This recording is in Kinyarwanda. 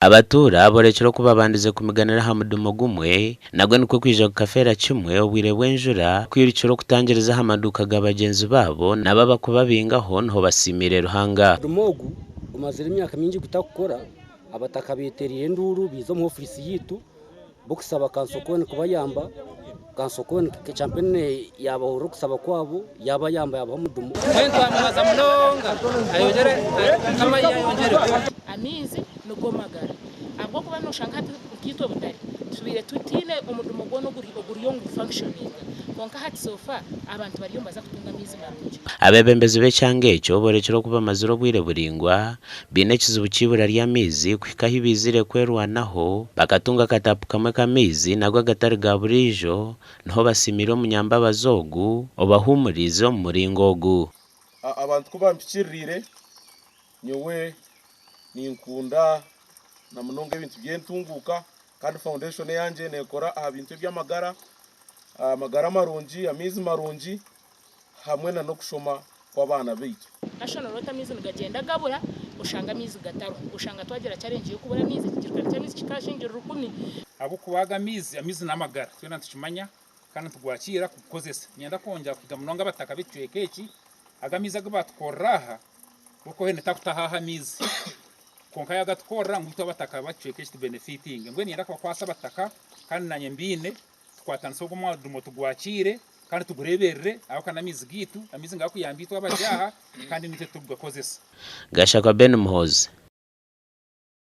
abatura borekero kuba bandize kumiganira ha mudumo gumwe nagwe niko kwija kukafera kimwe obwire bw'enjura kwirikiro kutangiriza ha maduka g'abagenzi babo nababa kubabingaho nho basimire ruhanga dumogu umazira imyaka mingi kutakora abataka beteriye nduru bizo mu ofisi yitu bokusaba kansokoni kuba yamba kansokoni ke champene yaba kusaba kwabo yaba yamba yaba mudumo kwento amaza mnonga ayongere kama yayongere amizi nugomagara abwo kuba no shanka kito butari subire tutine umudumo gono guri yo functioning konka hati sofa abantu bari yombaza kutunga amizi marungi abebembezi becyangecho borekero kuba maziro bwire buringwa binekiza ubukibura ry'amizi kwikaho ibizire kwerwanaho bakatunga katapu kamwe kamizi nagwa gatari ga burijo nho basimira munyamba bazogu obahumurizo muringogu abantu kubampikirire nyowe ninkunda na munonga ibintu byentunguka kandi foundation yanje nekora aha bintu by'amagara amagara marungi amizi marungi hamwe no kushoma kw'abana bitu national water mizi ngagenda gabura ushanga mizi gataro ushanga twagira challenge yo kubura mizi kigirwa cyamizi kikashingira rukuni abo kubaga amizi n'amagara twe nantukimanya kandi tugwakira kukozesa nyenda konja kwiga munonga bataka bitwekeki agamizi agabatkoraha uko hene takutahaha amizi konka yagatkorra ngwito bataka batwekeki benefiting ngwe nyenda kwasa bataka kandi nanye mbine twatanso gumwa dumo tugwakire kandi tugureberere aho kana mizi gitu amizi ngako yambitwa abajaha kandi nite tugakozesa Gashaka Ben Muhozi.